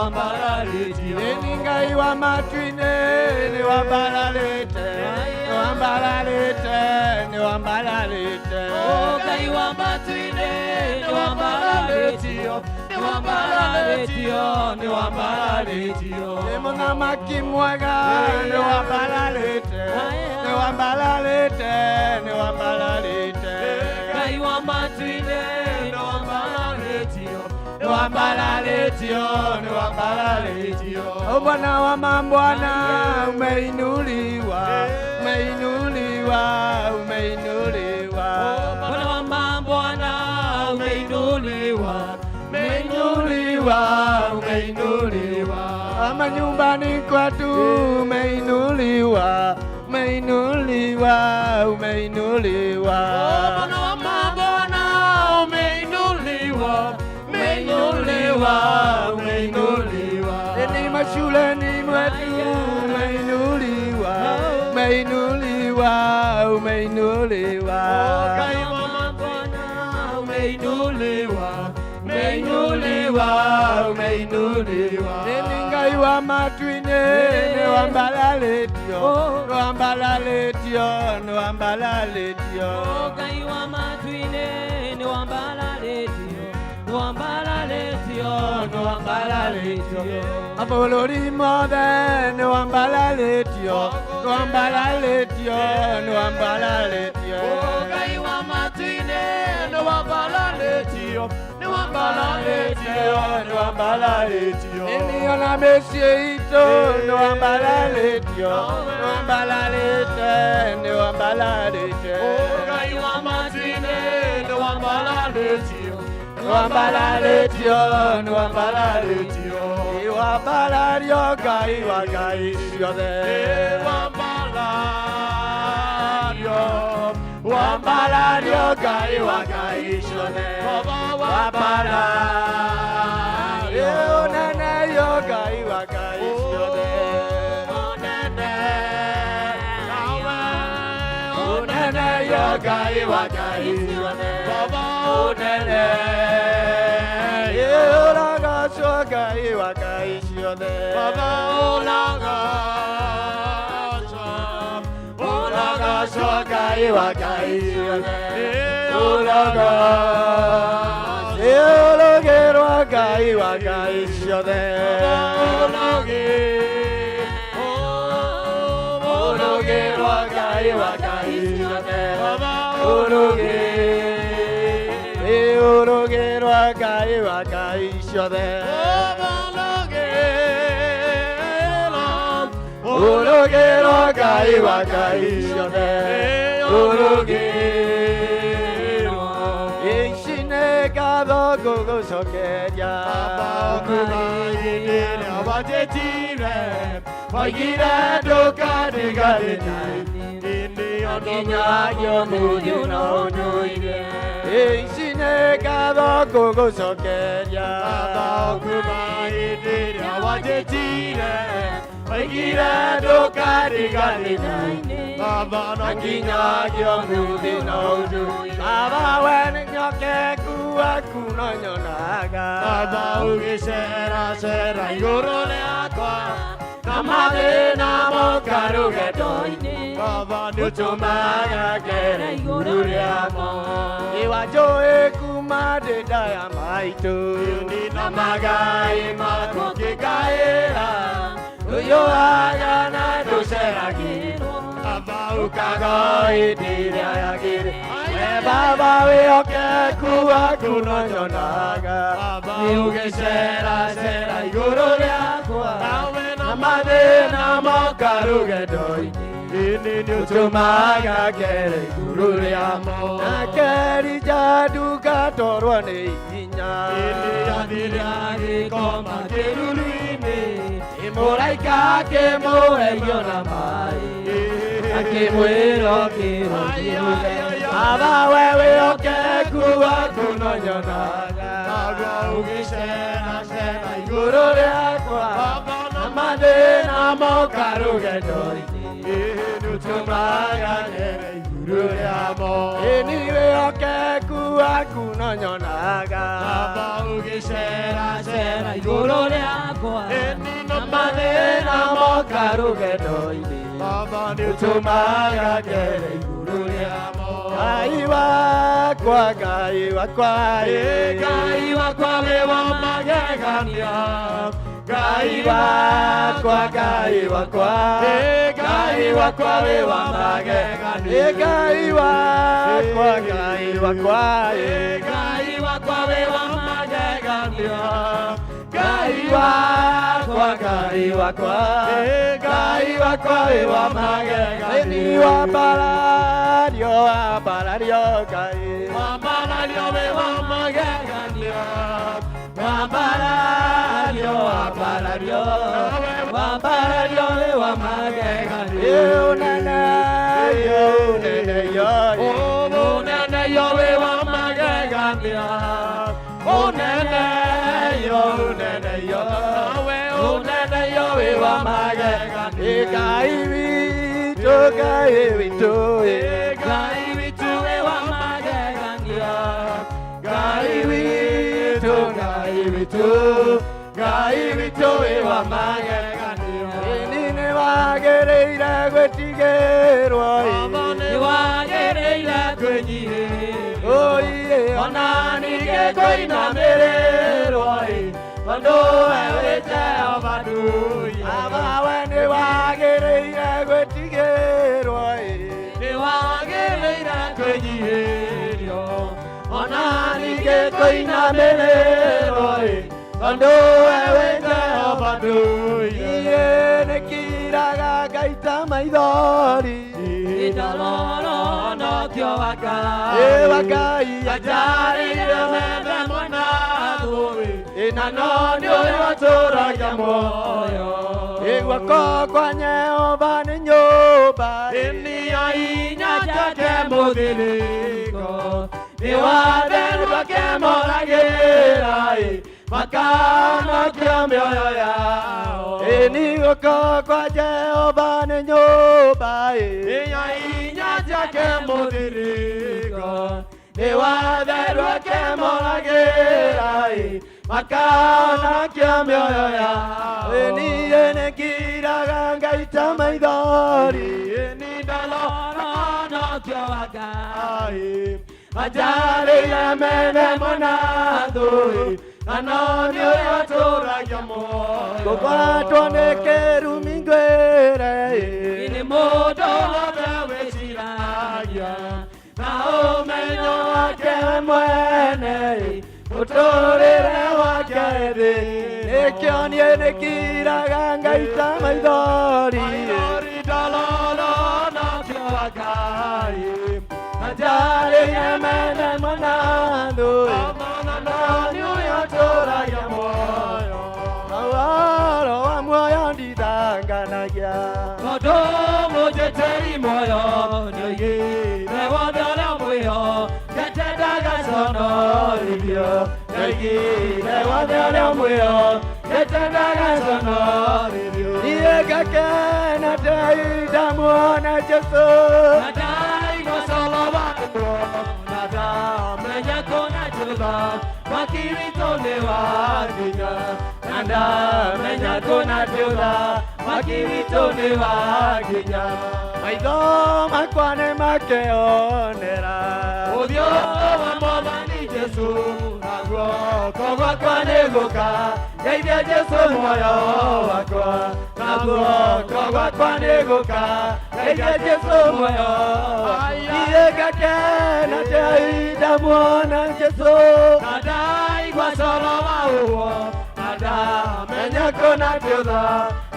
wambalaleti Eningai wa matwine ni wambalalete wambalalete ni wambalalete Ogai wa matwine ni wambalaleti ni wambalaleti ni wambalaleti Emona makimwaga ni wambalalete ni wambalalete ni wambalalete Ogai wa matwine ni wambalaleti ni wambalaleti ni wambalaleti Bwana wa mambwana umeinuliwa umeinuliwa umeinuliwa Bwana wa mambwana umeinuliwa umeinuliwa umeinuliwa ama nyumbani kwetu umeinuliwa umeinuliwa umeinuliwa Bwana wa mambwana umeinuliwa umeinuliwa umeinuliwa Ni mashuleni mwetu umeinuliwa umeinuliwa umeinuliwa Ogai wa mambwana umeinuliwa umeinuliwa umeinuliwa Eningai wa matwine ni wambalaleti wambalaleti ni wambalaleti Ogai wa matwine ni wambalaleti wambalaleti ni wambalaleti Abolori mother ni wambalaleti wambalaleti ni wambalaleti Ogai wa matwine ni wambalaleti ni wambalaleti ni wambalaleti Eniona mesieito ni wambalaleti ni wambalaleti ni wambalaleti Ogai wa matwine ni wambalaleti Wambalaleti ni wambalaleti Wambalario gai wa gai siode Wambalario gai wa gai siode Wambalario nene yo gai wa gai siode Nene yo gai wa gai siode Nene yo raga so gai wa gai siode Olaga so gai wa gai siode Olaga Eologero wa gai wa gai siode Ologero wa gai wa gai siode Ologero wa gai wa gai siode Ologero wa gai wa gai siode Ologero Ishine kado gogo sokeria Pagire doka de galena Niña yo mudio no noire Ishine kado gogo sokeria Pagire doka de galena Niña yo mudio no noire Baba wen nyoke kuwa kuno nyonaga Baba ugi sera sera yoro le akwa Namade namo karuge doine Baba nutumaga kere yuru le amo Iwa joe kumade daya maito Ni namaga ima koki kaera Uyo aga na dosera giro Baba ukago itiri ayagiri Baba wioke kuwa kuno nyonaga Baba ugi sera sera yuru le akwa Namade namo karuge doine Ini nutumaga kere guru le amo Nakeri jadu katorwa ne inya Ini adirani koma kerulu ini Imorai kake moe yona mai Ake muero kiro kirule Aba wewe oke kuwa kuno nyonaga Aba ugi sena sena guru le akwa Namade namo karuge doine Nutumaga kere guru le amo Iniwe oke kuwa kuno nyonaga Aba ugi sena sena guru le akwa kwa eni no mane na mokaru gedoi mama ni tumaga gere guruliamo gai wakwa gai wakwa gai wakwa we wa magegania gai wakwa gai wakwa gai wakwa we wa magegania gai wakwa gai wakwa gai wakwa we wa magegania gai wakwa gai wakwa gai wakwa we wa magegania ni wa baladio gai wa baladio we wa magegania wa baladio we wa magegania yo nana yo oh nana yo we wa magegania oh nana yo oh nana yo we wa magegania gai vi to we wa magegania gai vi to we wa magegania ni wa gereira gwetigerwa ni wa gereira kwenyihe oye ona ni ge koina mererwa ondo ewete abadu abawe ni wa gereira gwetigerwa ni wa gereira kwenyihe ona ni ge koina mererwa ondo ewete abadu iye kiraga gaita maidori idaloro no kiowaka wakai ajari mebe mwana duri inano ndio watora jamoyo igwako kwa Jehova ni nyumba ini ainya chake mudhiliko ni wadenu wake moragerai makana kia mioyo yao ni goko kwa Jehova ni nyumba inya chake mudhiliko ni wadenu wake moragerai makana kia mioyo yao ni ene kiraga ngaita maidori ni dalora no kiowaka ajari ya mene monadui anonyo ya tora jamoyo kwa tuone keru mingwere ini moto wawe shiraja na omenyo wake mwene utorere wake de ekioni ene kiraga ngaita maidori dalolo no kiwakai ajari ya mene monadui anonyo ya tora jamoyo awaro wa moyo ndidanganagia kodo mojeteri moyo nyoye newadala moyo ketedaga sono libyo nyoye newadala moyo ketedaga sono libyo iega kena dai damona Jesu nadai no solo nada menya kona chuda makirito newa kinya nanda menya kona chuda makirito newa kinya maido makwane makeonera odio amobani Jesu agwo kogwa kwane goka yaide Jesu moyo wakwa agwo kogwa kwane goka yaide Jesu moyo iega kena dai damona Jesu nadai kwa salama uo nada menya kona chuda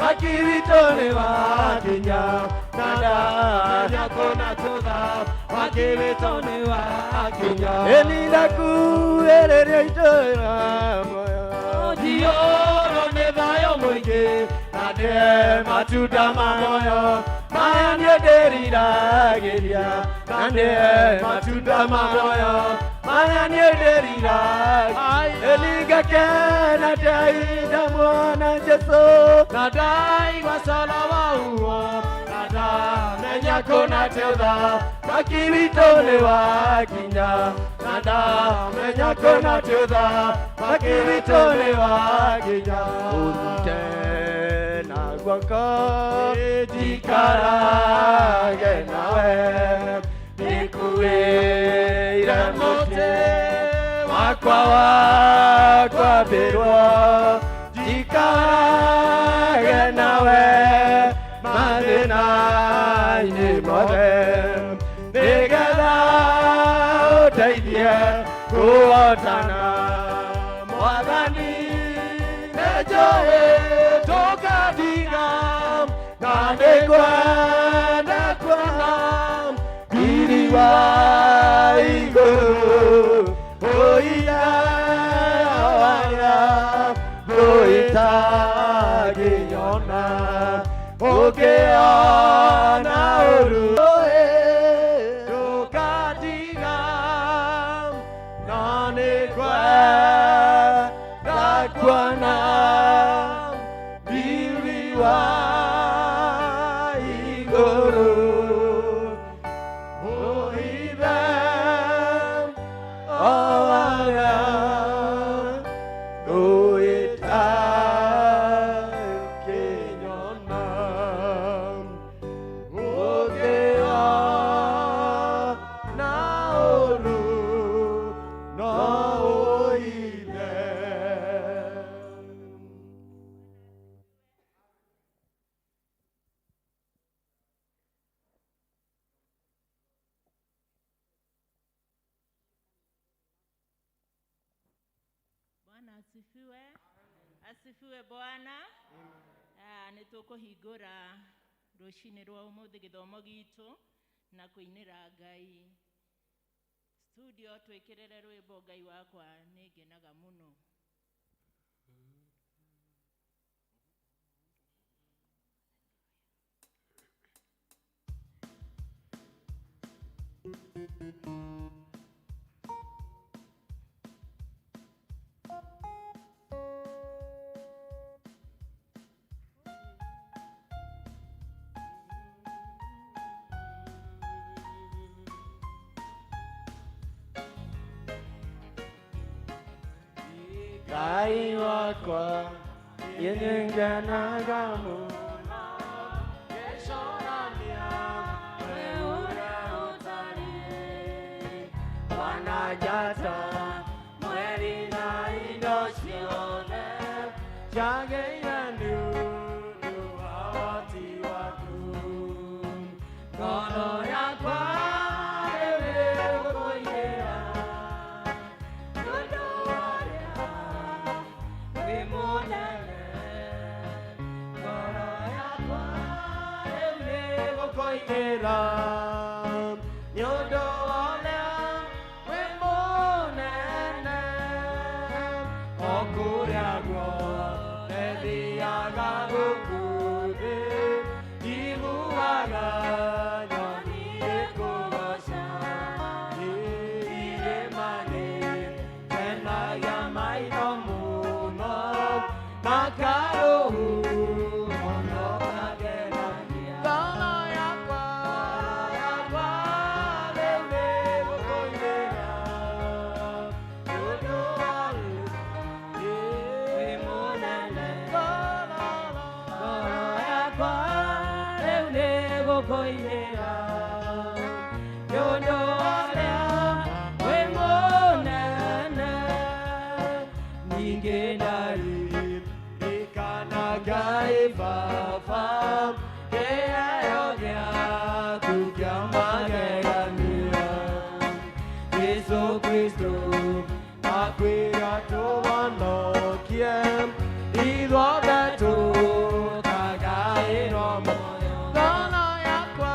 makirito newa kinya nada menya kona chuda makirito newa kinya elila kuerere itera moyo dioro nevayo moige nade matuda mamoyo manye derira geria nade matuda mamoyo manye derira eliga kena dai damona Jesu nadai kwa salama uo nada menya kuna teuda makibitone wa kinya nada menya kuna teuda makibitone wa kinya urute na gwaka dikarage nawe nikuwe iramote wakwa birwa dikarage nawe madina ni mode negada uteithie kuotana mwathani nejoe tokadiga nanekwenda kuona biriwa iguru oya oya oitagiyona okeana oru tokadiga nanekwenda kuona biriwa Asifiwe Bwana. Nitukuhingura rucini rwa umuthi githomo gitu na kuinira Ngai. Studio twikirire rwimbo Ngai wakwa ningenaga muno. Ngai wakwa yenenganaga muno yeshonania weure utarie wanajata mweri na indo ciothe ciageire nĩũndũ wa wati waku ngoro yakwa ĩrĩgũkũinĩra nĩũndũ warĩa wĩ mũnene ngoro yakwa ĩrĩgũkũinĩra nĩũndũ warĩa wĩ mũnene o kũrĩa guothe thiaga gũkũ thĩ njiguaga nyoni ikũgoca irĩma-inĩ kenagia maitho mũno makarũhu mũno kagenagia ngoro yakwa rĩu nĩgũkũinĩra nĩũndũ wa wĩ mũnene ngoro yakwa rĩu nĩgũkũinĩra nĩũndũ warĩa wĩ mũnene ningĩ ndaririkanaga Baba kĩheo gĩaku kĩa magegania Jesũ Kristo akwĩra tũhonokie ithuothe tũkagaĩrwo muoyo ngoro yakwa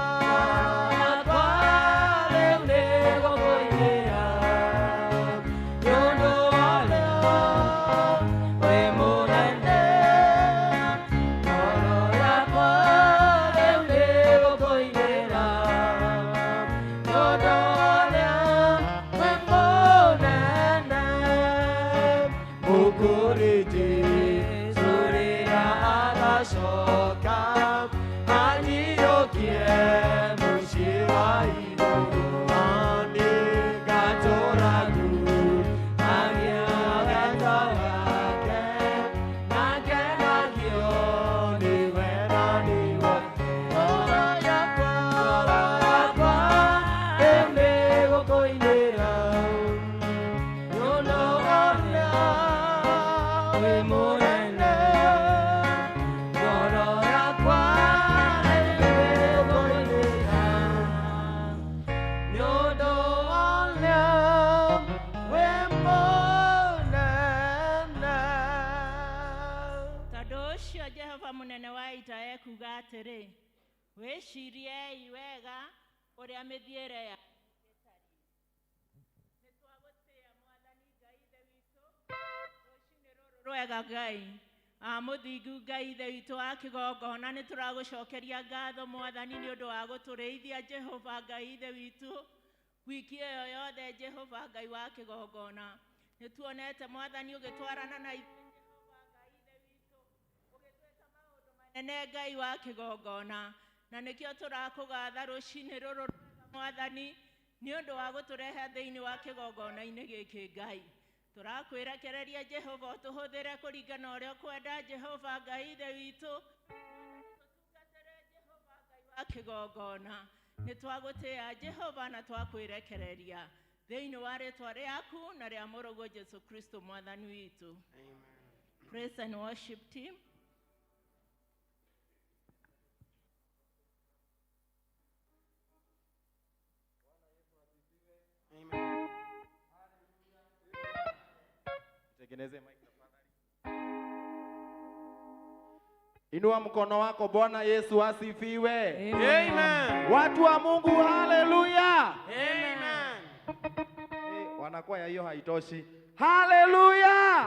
Wecirie wega uria mithiere ya nitwagutia mwathani Ngai ithe witu rucini ruru rwega Ngai muthingu Ngai ithe witu wa kigongona nituragucokeria ngatho mwathani ni undu wa guturithia Jehova Ngai ithe witu wiki iyo yothe Jehova Ngai wa kigongona nituonete mwathani ugitwarana na Jehova Ngai ithe witu ugitweta maundu manene Ngai wa kigongona na nikio turakugatha rucini ruru mwathani ni undu wa guturehe thiini wa kigongona-ini giki Ngai turakwirekereria Jehova tuhuthire kuringana uria kwenda Jehova Ngai ithe witu tutungatire Jehova Ngai wa kigongona nitwagutia Jehova na twakwirekereria thiini wa ritwa riaku na ria murugu Jesu Kristo mwathani witu. Amen. Praise and worship team. Inua mkono wako. Bwana Yesu asifiwe. Amen. Watu wa Mungu, haleluya. Amen. Wanakwaya hiyo haitoshi. Haleluya.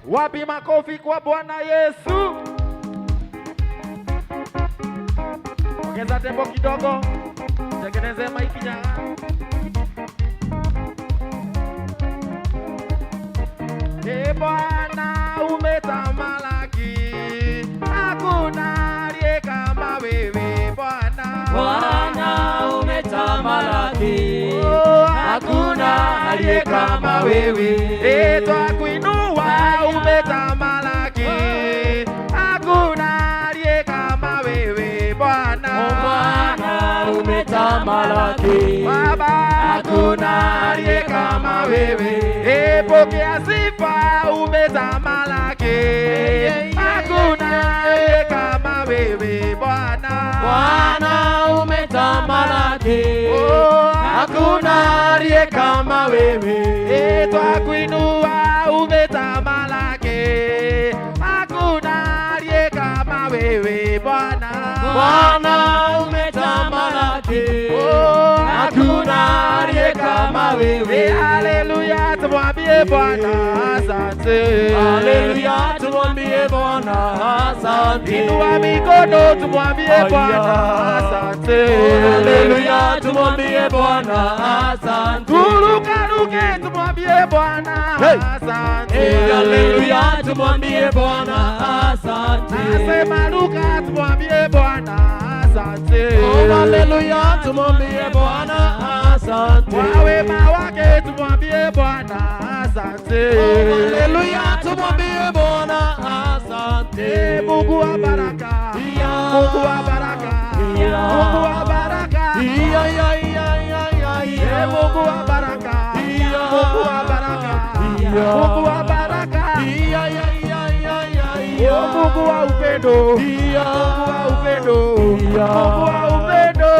Wapi makofi kwa Bwana Yesu? Ongeza tempo kidogo. Tengeneze maiki nyanga. Bwana umetamalaki, hakuna aliye kama wewe Bwana. Bwana umetamalaki, hakuna aliye kama wewe. Twakuinua umetamalaki, hakuna aliye kama wewe Bwana. Bwana umetamalaki, Baba, hakuna aliye kama wewe. Pokea sifa umetamalaki, hakuna aliye kama wewe Bwana. Bwana umetamalaki, hakuna aliye kama wewe. Twakuinua umetamalaki, hakuna aliye kama wewe Bwana. Bwana umetamalaki, hakuna aliye kama wewe. Haleluya, tumwambie Bwana asante. Haleluya, tumwambie Bwana asante. Inua mikono tumwambie Bwana asante. Haleluya, tumwambie Bwana asante. Turukaruke tumwambie Bwana asante. Haleluya, tumwambie Bwana asante. Nasema ruka tumwambie Bwana asante. Haleluya, tumwambie Bwana asante. Kwa wema wake tumwambie Bwana asante. Haleluya, tumwambie Bwana asante. Mungu wa baraka, Mungu wa baraka, Mungu wa baraka, Mungu wa baraka, Mungu wa baraka, Mungu wa baraka, Mungu wa upendo, Mungu wa upendo, Mungu wa upendo,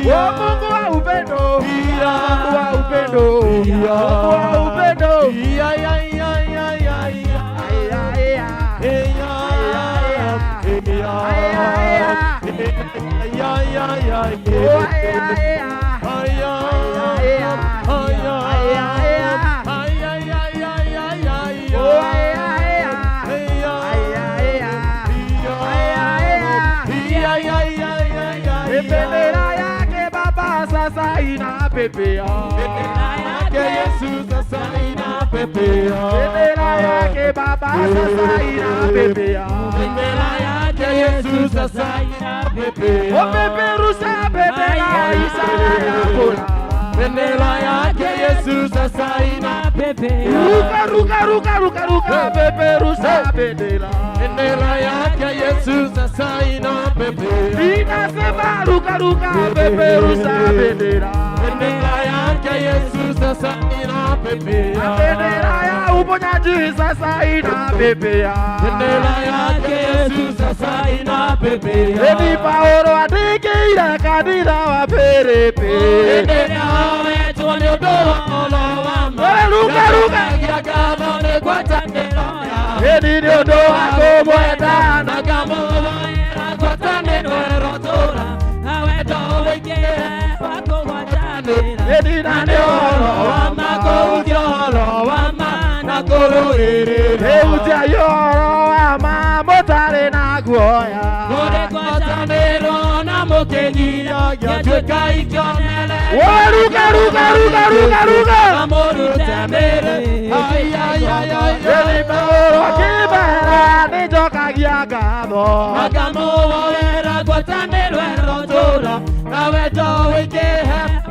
Mungu wa upendo, Mungu wa upendo, Mungu wa upendo. Bendera yake Baba sasa inapepea. yake Yesu sasa inapepea. Bendera yake Baba sasa inapepea. Bendera yake Yesu sasa inapepea. Wapeperusha bendera Isaya. Bendera yake Yesu sasa inapepea. Ruka peperusha bendera. Bendera yake Yesu sasa inapepea. Inasema ruka peperusha bendera. Bendera yake Yesu sasa inapepea. Bendera ya uponyaji sasa inapepea. Bendera yake Yesu sasa inapepea. Eni Paulo adikiira kanitha wa Filipi. Bendera wetu ni udolo wa mama. Ruka Gagabone kwa tandero ya. Eni ni undo wako mwenda. Nagamuwa kwa tandero rotora. Aweto wike wako kwa tandero. Eni nani oro wa Mako ujolo wa mana kururiri. Eutia yoro wa mamotare na guoya. Kore kwa tandero na mokengira. Yatuka ikonele. Ruka. Amuru temere. Ay. Eni Paulo akibera ni jokagia gatho. Magamuwa kwa tandero rotora. Aweto wike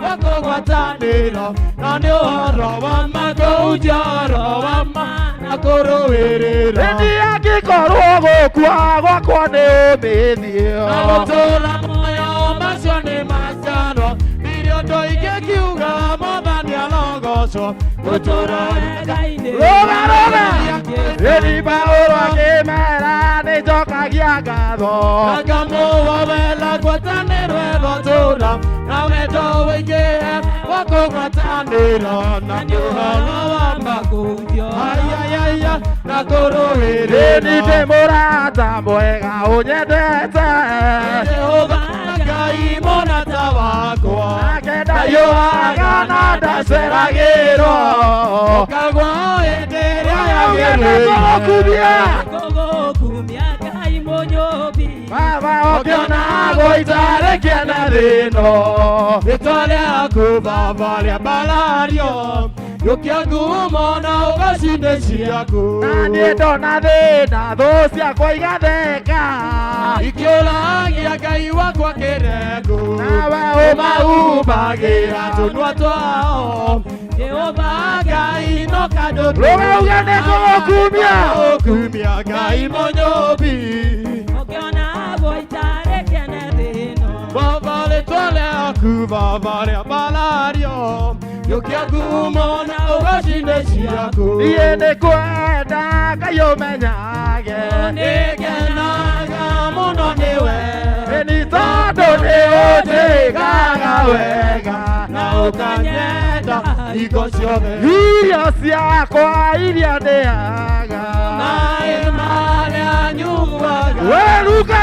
wako kwa tandero. Nani oro wa mako ujolo wa mana kururiri. Eni agikorwo gukua gwakwa ni umithio. Agotora moyo macio ni macaro. Irio ndoige kiuga mothani alogocwo. Gutura wega-ini. Ruga. Eni Paulo akimera ni jokagia gatho. Agamuwa wela gwatanĩro egotura. Na wendo wĩingĩ wako gwatanĩro. Na nĩ ũhoro wa makũnjo. Ayayaya na kũrũĩrĩra. Eni ndĩ mũrata mwega ũnyendete. Jehova Ngai mũrata wakwa. Ndayũaga na ndaceragĩrwo. Ũkagwa hĩndĩ ĩrĩa Gũkumia. Gũkumia Ngai mũnyũmbi. Baba ũkĩona gũitarĩkia na thĩno. Rĩtwa rĩaku Baba rĩambarario. Gĩũkia ngumo na ũgacinde ciaku. Na niĩ ndona thĩna thũ ciakwa igatheka. Ikĩũragia Ngai wakwa kĩrengo. Nawe ũmahumbagĩra tũnua twao. Jehova Ngai no kandũ. Ruga uge nĩ kũgũkumia. Gũkumia Ngai mũnyũmbi. Ũkĩona gũitarĩkia na thĩno. Baba rĩtwa rĩaku Baba rĩambarario. Gĩũkia ngumo na ũgacinde ciaku. Niĩ nĩ kwenda Ngai ũmenyage. Nĩngenaga mũno nĩwe. Eni tondũ nĩ ũnjĩkaga wega. Na ũkanyenda hingo ciothe. Irio ciakwa iria ndĩaga. Maĩ marĩa nyuaga. We ruga.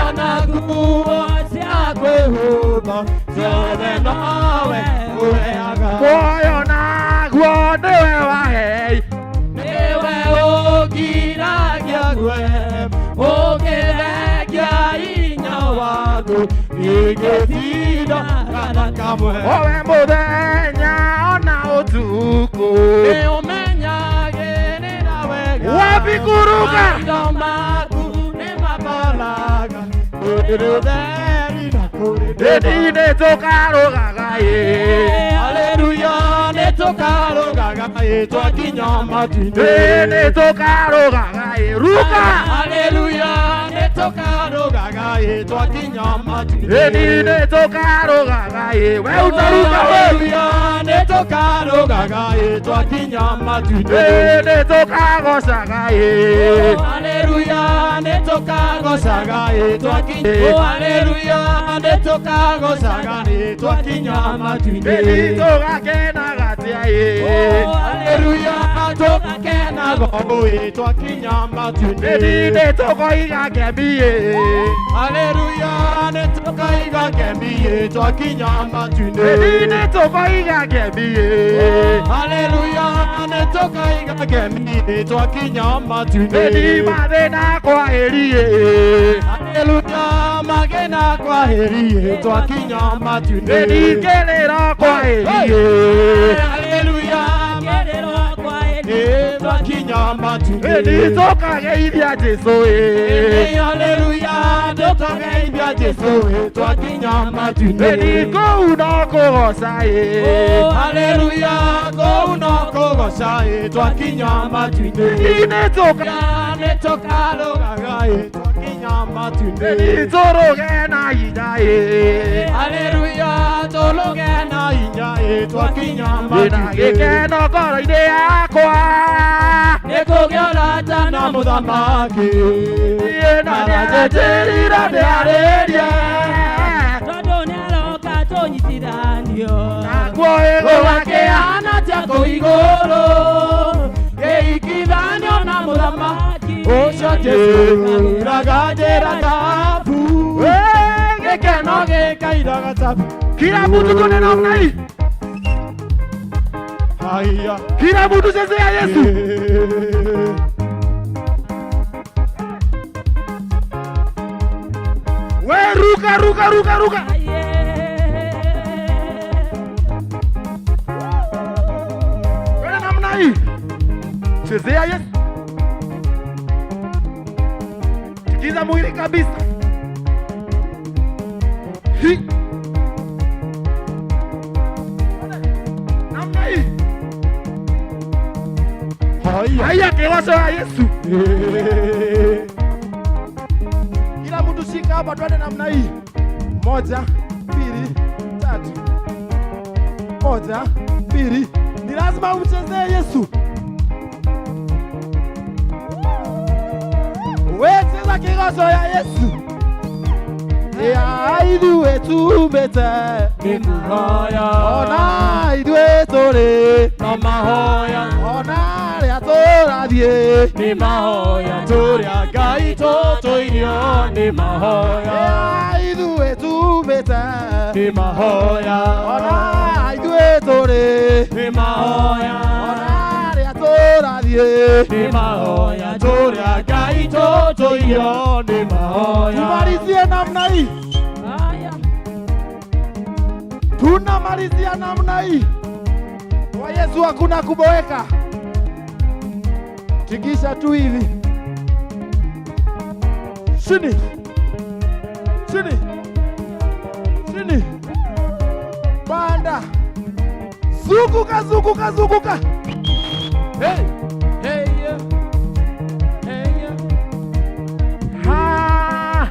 Ona nguo cia kwĩhumba. Ciothe nowe ũheaga. Muoyo naguo nĩwe wahei. Nĩwe ũngiragia gwe. Ũngĩthengia hinya waku. Ingĩtinda kana kamwe. Owe mũthenya ona ũtukũ. Nĩũmenyagĩrĩra wega. Wapi kuruga? Maitho maku nĩmambaraga. Kũrĩ ũtheri na kũrĩ Eni nĩ tũkarũgaga ĩ. Haleluya nĩtũkarũgaga twakinya matu-inĩ. Nĩ tũkarũgaga ĩ. Ruga. Haleluya nĩtũkarũgaga twakinya matu-inĩ. Eni nĩ tũkarũgaga ĩ. We utaruga we. Haleluya nĩtũkarũgaga twakinya matu-inĩ. Nĩ tũkagocaga ĩ. Haleluya nĩtũkagocaga twakinya. Haleluya nĩtũkagocaga twakinya matu-inĩ. Eni tũgakenaga tia ĩ. Haleluya tũgakenaga twakinya matu-inĩ. Eni nĩ tũkoiga kembi ĩ. Haleluya nĩtũkaiga kembi twakinya matu-inĩ. Eni nĩ tũkoiga kembi ĩ. Haleluya nĩtũkaiga kembi twakinya matu-inĩ. Eni mathĩna kwahĩri ĩ. Haleluya magena kwaheri twakinya matu-inĩ. Eni kĩrĩro kwahĩri ĩ. Haleluya twakinya matu-inĩ nĩtũkageithia Jesũ haleluya tũkageithia Jesũ twakinya matu-inĩ kũu no kũgoca haleluya kũu no kũgoca twakinya matu-inĩ nĩtũkarũgaga twakinya matu-inĩ tũrũge na hinya haleluya tũrũge na hinya twakinya na gĩkeno ngoro-inĩ yakwa nĩkũgĩa ũrata na mũthamaki na nĩanjĩtĩrĩire ndĩarĩrie tondũ nĩaroka tũnyitithanio naguo gũgakĩhana ta kũu igũrũ gĩikithanio na mũthamaki ũcio Jesũ uraga njĩra tabu gĩkeno gĩkairaga tabu. Kila mtu tuone namna hii. Haya. Kila mtu chezea Yesu. We ruka ruka ruka ruka. Wewe namna hii. Chezea Yesu. Tikiza mwili kabisa. Hi. Namna hii. Haya kiwaso ya Yesu. Kila mtu shika hapa twende namna hii. 1, 2, 3. 1, 2. Ni lazima umchezee Yesu. Wewe cheza kiwaso ya Yesu. Ya idue tumete Nimuhoya ona idue tore Namahoya ona ria torathie Nimahoya Turia Ngai tũtũirio Nimahoya ya idue tumete Nimahoya ona idue tore Nimahoya ona ria torathie Nimahoya Turia Ngai tũtũirio Nimahoya. Tumalizie namna hii. Tunamalizia namna hii. Kwa Yesu hakuna kuboeka. Tikisha tu hivi. Chini. Chini. Chini. Panda. Zunguka zunguka zunguka. Hey. Hey yeah. Hey yeah. Ha.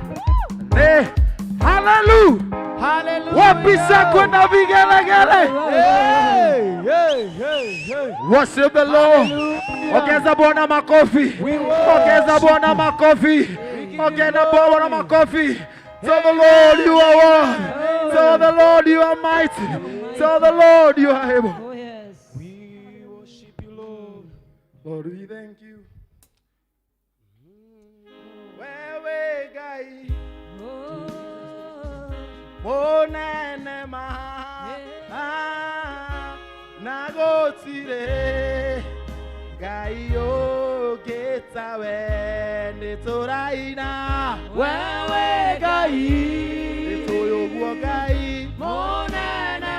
Ne. Hallelujah. Hallelujah. Wapisa kwenda vigelegele. Hey, hey, hey, hey. Worship the Lord. Ongeza Bwana makofi. Ongeza Bwana makofi. Ongeza Bwana makofi. Tell the Lord you are one. Tell the Lord you are mighty. Tell the Lord you are able. Oh yes. We worship you, Lord. Lord, we thank you. Wewe gai. Monene maha nagotire gai ogetawe netoraina Wewe gai netoyoguo gai monene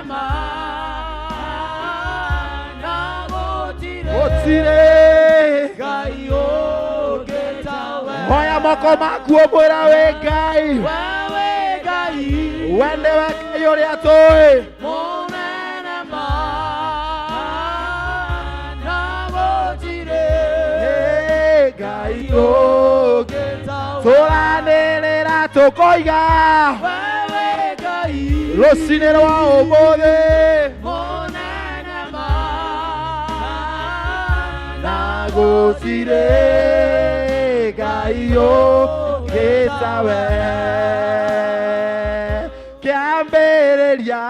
nagotire gai ogetawe moya moko makuo mwira we gai wewe gai wende wake uria tui monene nagotire gai ogetawe turanirira tukoiga wewe gai rucini rwa umuthi monene nagutire gai ogetawe kiambĩrĩria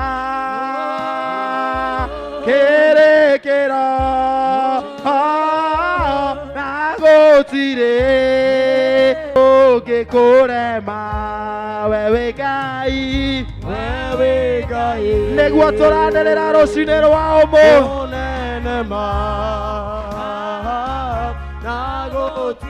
kĩrĩkĩro na gũtirĩ ũngĩkũrema wewe Ngai nĩguo tũranĩrĩra rũcinĩ rwa ũmũthĩ